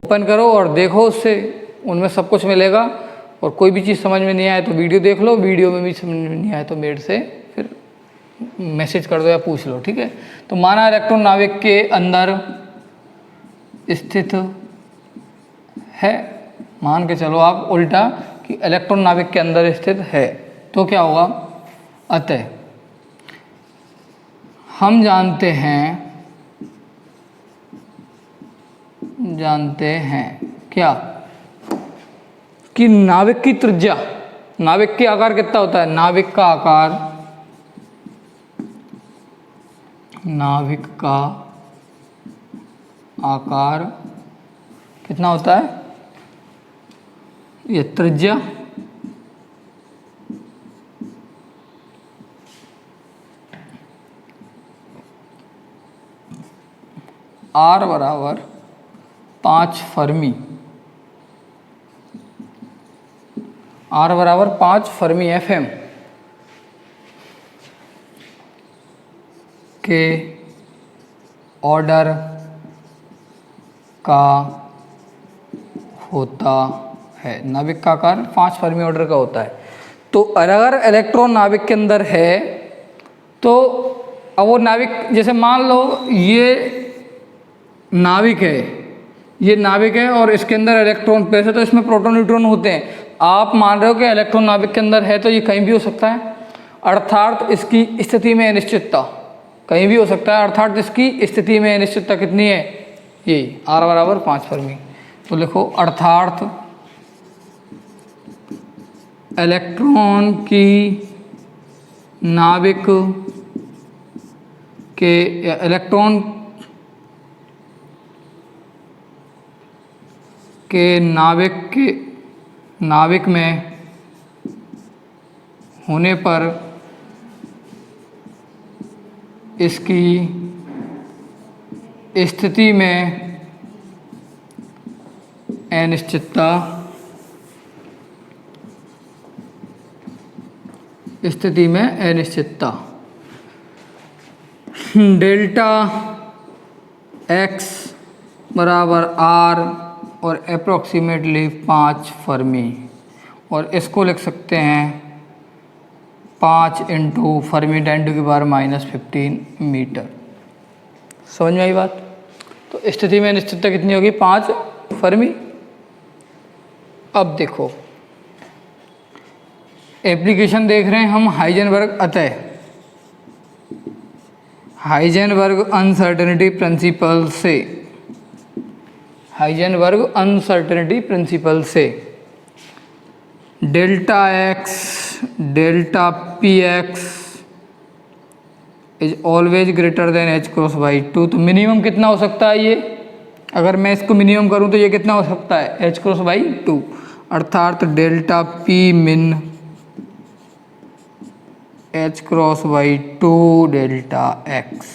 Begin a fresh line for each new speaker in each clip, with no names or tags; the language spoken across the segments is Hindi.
ओपन करो और देखो, उससे उनमें सब कुछ मिलेगा। और कोई भी चीज़ समझ में नहीं आए तो वीडियो देख लो, वीडियो में भी समझ में नहीं आए तो मेरे से फिर मैसेज कर दो या पूछ लो, ठीक है। तो माना इलेक्ट्रॉन नाभिक के अंदर स्थित है, मान के चलो आप उल्टा कि इलेक्ट्रॉन नाभिक के अंदर स्थित है, तो क्या होगा, अतः हम जानते हैं क्या कि नाभिक की त्रिज्या, नाभिक का आकार कितना होता है, नाभिक का आकार कितना होता है, ये त्रिज्या R बराबर 5 फर्मी, R बराबर 5 फर्मी FM के ऑर्डर का होता है। नाभिक का आकार 5 फर्मी ऑर्डर का होता है। तो अगर इलेक्ट्रॉन नाभिक के अंदर है तो अब वो नाभिक, जैसे मान लो ये नाभिक है, ये नाभिक है और इसके अंदर इलेक्ट्रॉन प्लेस है, तो इसमें प्रोटॉन न्यूट्रॉन होते हैं। आप मान रहे हो कि इलेक्ट्रॉन नाभिक के अंदर है तो ये कहीं भी हो सकता है, अर्थात इसकी स्थिति में अनिश्चितता कहीं भी हो सकता है, अर्थात इसकी स्थिति में अनिश्चितता कितनी है, यही R बराबर 5 फर्मी। तो लिखो अर्थात इलेक्ट्रॉन की नाभिक के इलेक्ट्रॉन के नाभिक में होने पर इसकी स्थिति में अनिश्चितता डेल्टा x बराबर R और अप्रॉक्सीमेटली 5 फर्मी, और इसको लिख सकते हैं 5 इंटू फर्मी 10⁻⁻15 मीटर। समझ में आई बात। तो स्थिति में अनिश्चितता कितनी होगी, 5 फर्मी। अब देखो एप्लीकेशन देख रहे हैं हम हाइजेनबर्ग, अतः हाइजेनबर्ग अनसर्टेनिटी प्रिंसिपल से delta x delta px is always greater than h×2। तो मिनिमम कितना हो सकता है ये, अगर मैं इसको मिनिमम करूं तो ये कितना हो सकता है, h×2, अर्थात delta p min h×2 delta x।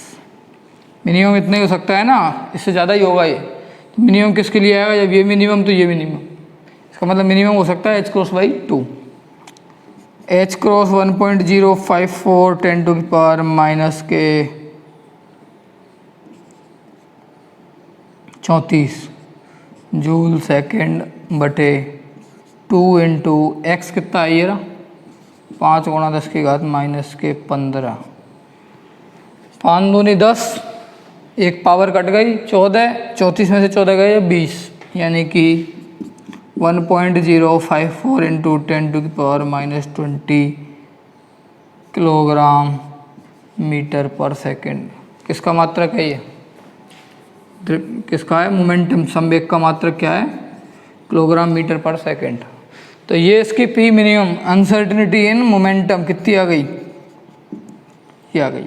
Minimum इतना ही हो सकता है ना, इससे ज़्यादा ही होगा ये। तो मिनिमम किसके लिए आएगा, जब ये मिनिमम तो ये मिनिमम, इसका मतलब मिनिमम हो सकता है h×2, h×1.054 10⁻⁻34 जूल सेकेंड बटे 2 इंटू एक्स कितना है ये रहा, 5 × 10⁻⁻15, 5 दूनी 10, एक पावर कट गई 14, 34 में से 14 गए 20, यानी कि 1.054 इंटू 10⁻⁻20 किलोग्राम मीटर पर सेकेंड। किसका मात्रक है ये, किसका है, मोमेंटम, संवेग का मात्रक क्या है, किलोग्राम मीटर पर सेकेंड। तो ये इसकी P minimum uncertainty in momentum कितनी आ गई, ये आ गई।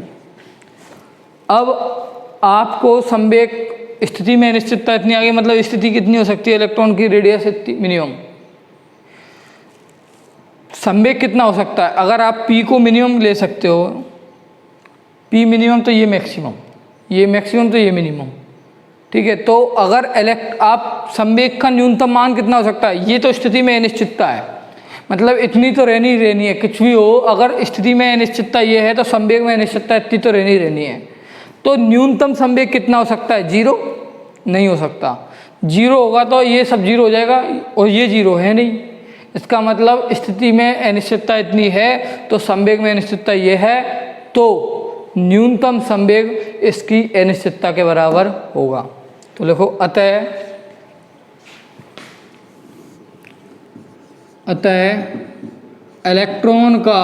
अब आपको संवेग स्थिति में अनिश्चितता इतनी आ गई, मतलब स्थिति कितनी हो सकती है, इलेक्ट्रॉन की रेडियस इतनी मिनिमम, संवेग कितना हो सकता है। अगर आप पी को मिनिमम ले सकते हो, पी मिनिमम तो ये मैक्सिमम, ये मैक्सिमम तो ये मिनिमम, ठीक है। तो अगर आप संवेग का न्यूनतम मान कितना हो सकता है, ये तो स्थिति में अनिश्चितता है, मतलब इतनी तो रहनी है, कुछ भी हो, अगर स्थिति में अनिश्चितता ये है तो संवेग में अनिश्चितता इतनी तो रहनी है। तो न्यूनतम संवेग कितना हो सकता है, 0 नहीं हो सकता। जीरो होगा तो ये सब जीरो हो जाएगा और ये जीरो है नहीं। इसका मतलब स्थिति में अनिश्चितता इतनी है तो संवेग में अनिश्चितता ये है, तो न्यूनतम संवेग इसकी अनिश्चितता के बराबर होगा। तो लिखो अतः इलेक्ट्रॉन का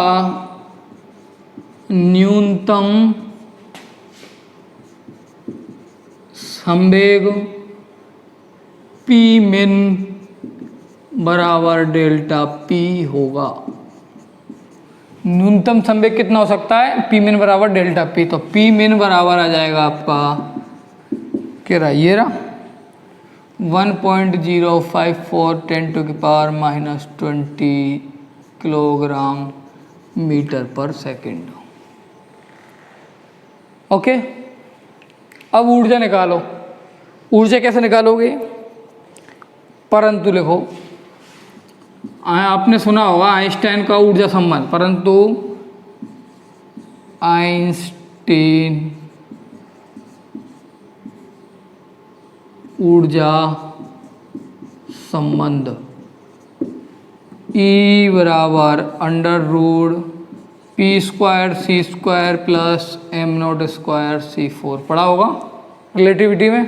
न्यूनतम संवेग पी मिन बराबर डेल्टा पी होगा। न्यूनतम संवेग कितना हो सकता है? पी मिन बराबर डेल्टा पी। तो पी मिन बराबर आ जाएगा आपका क्या रहा, ये रहा 1.054 10⁻⁻20 किलोग्राम मीटर पर सेकेंड। ओके, अब ऊर्जा निकालो। ऊर्जा कैसे निकालोगे? परंतु लिखो, आपने सुना होगा आइंस्टाइन का ऊर्जा संबंध, परंतु आइंस्टीन ऊर्जा संबंध E बराबर √p² c² plus m0² c4 पढ़ा होगा रिलेटिविटी में।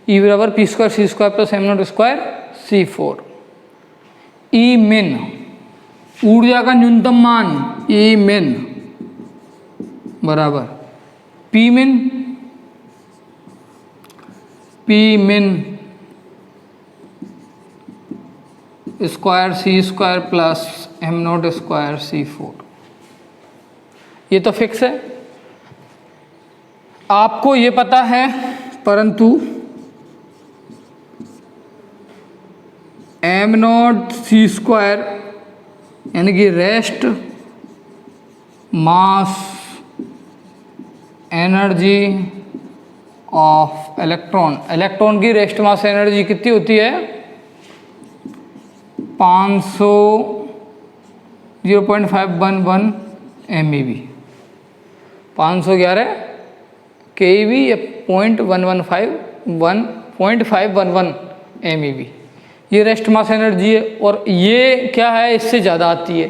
E बराबर p² c² plus m0² c4। E min ऊर्जा का न्यूनतम मान E min बराबर P min square c² plus m0² c4। ये तो फिक्स है, आपको ये पता है, परंतु m0c² यानी कि rest mass energy of electron, electron की रेस्ट मास एनर्जी कितनी होती है? 0.511 MeV, 511 keV या 0.511 MeV, ये रेस्ट मास एनर्जी है। और ये क्या है? इससे ज़्यादा आती है।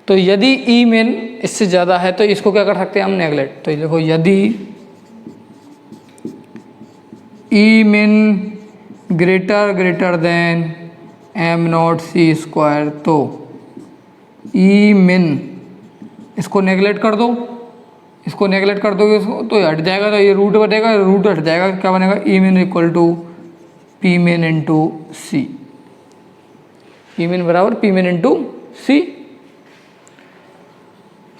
तो यदि E min इससे ज़्यादा है तो इसको क्या कर सकते हैं हम? नेगलेक्ट। तो देखो, यदि E min greater than m0c², तो E min इसको नेगलेक्ट कर दो, इसको नेगलेक्ट कर दोगे इसको तो हट जाएगा, तो ये रूट बनेगा, रूट हट जाएगा, क्या बनेगा? E min equal to P min into C। E min बराबर P min इंटू C।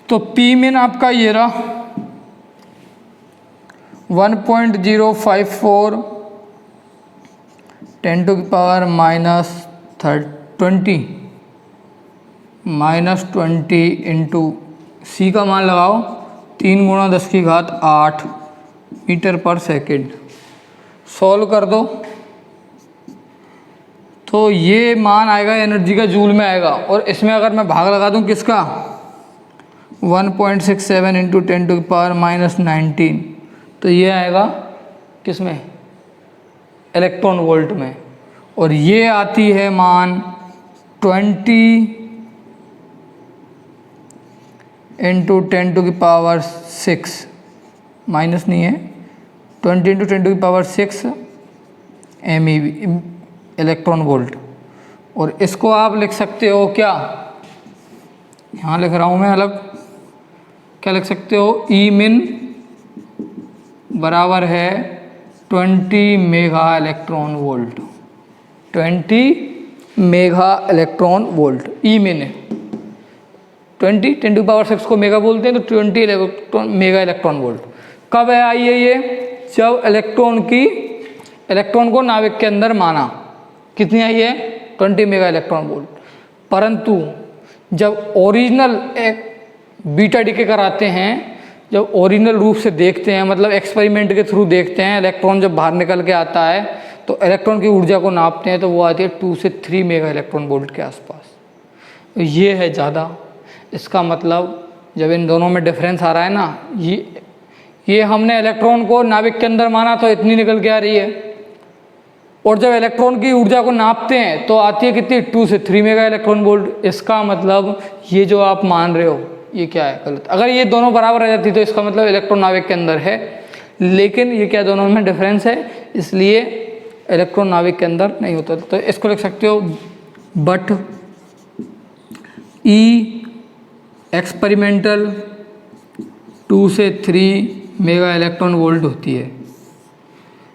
तो P min आपका ये रहा 1.054 10⁻20 इंटू C का मान लगाओ 3 × 10⁸ मीटर पर सेकेंड। सॉल्व कर दो तो ये मान आएगा एनर्जी का जूल में आएगा, और इसमें अगर मैं भाग लगा दूं किसका? 1.67 इंटू 10⁻⁻19, तो ये आएगा किसमें? इलेक्ट्रॉन वोल्ट में। और ये आती है मान 20 इंटू 10⁻⁶, माइनस नहीं है, 20 इंटू 10⁻⁶ MeV इलेक्ट्रॉन वोल्ट। और इसको आप लिख सकते हो क्या? यहाँ लिख रहा हूँ मैं अलग, क्या लिख सकते हो? E min बराबर है 20 mega electron volt, 20 mega electron volt E min है। 20 10⁻⁶ को मेगा बोलते हैं, तो 20 मेगा इलेक्ट्रॉन वोल्ट। कब है आई है ये? जब इलेक्ट्रॉन को नाभिक के अंदर माना। कितनी आई है? 20 मेगा इलेक्ट्रॉन वोल्ट। परंतु जब ओरिजिनल एक बीटा डीके कराते हैं, जब ओरिजिनल रूप से देखते हैं, मतलब एक्सपेरिमेंट के थ्रू देखते हैं, इलेक्ट्रॉन जब बाहर निकल के आता है तो इलेक्ट्रॉन की ऊर्जा को नापते हैं, तो वो आती है 2 से 3 मेगा इलेक्ट्रॉन वोल्ट के आसपास। तो ये है ज़्यादा। इसका मतलब जब इन दोनों में डिफरेंस आ रहा है ना, ये हमने इलेक्ट्रॉन को नाभिक के अंदर माना तो इतनी निकल के आ रही है, और जब इलेक्ट्रॉन की ऊर्जा को नापते हैं तो आती है कितनी, 2 से 3 मेगा इलेक्ट्रॉन वोल्ट। इसका मतलब ये जो आप मान रहे हो ये क्या है, गलत। अगर ये दोनों बराबर रह जाती तो इसका मतलब इलेक्ट्रॉन नाभिक के अंदर है, लेकिन ये क्या दोनों में डिफरेंस है, इसलिए इलेक्ट्रॉन नाभिक के अंदर नहीं होता। तो इसको लिख सकते हो बट ई एक्सपेरिमेंटल 2 से 3 मेगा इलेक्ट्रॉन वोल्ट होती है।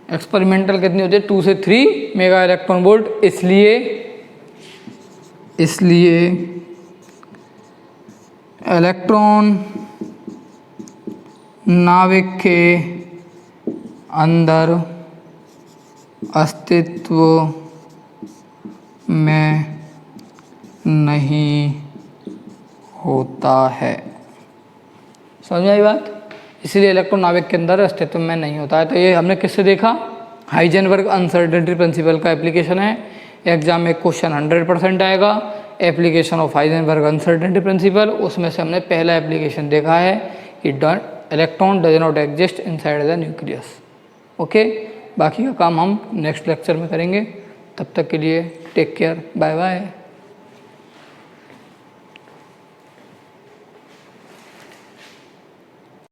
एक्सपेरिमेंटल कितनी होती है, 2 से 3 मेगा इलेक्ट्रॉन वोल्ट। इसलिए इलेक्ट्रॉन नाभिक के अंदर अस्तित्व में नहीं होता है। समझ में आई बात? इसलिए इलेक्ट्रॉन नाभिक के अंदर अस्तित्व में नहीं होता है। तो ये हमने किससे देखा, हाइजेनबर्ग अनसर्टेनिटी प्रिंसिपल का एप्लीकेशन है। एग्जाम में क्वेश्चन 100% आएगा, application of Heisenberg uncertainty principle. उसमें से हमने पहला एप्लीकेशन देखा है कि electron does not exist inside the nucleus. Okay, बाकी का काम हम नेक्स्ट लेक्चर में करेंगे। तब तक के लिए टेक केयर, बाय बाय।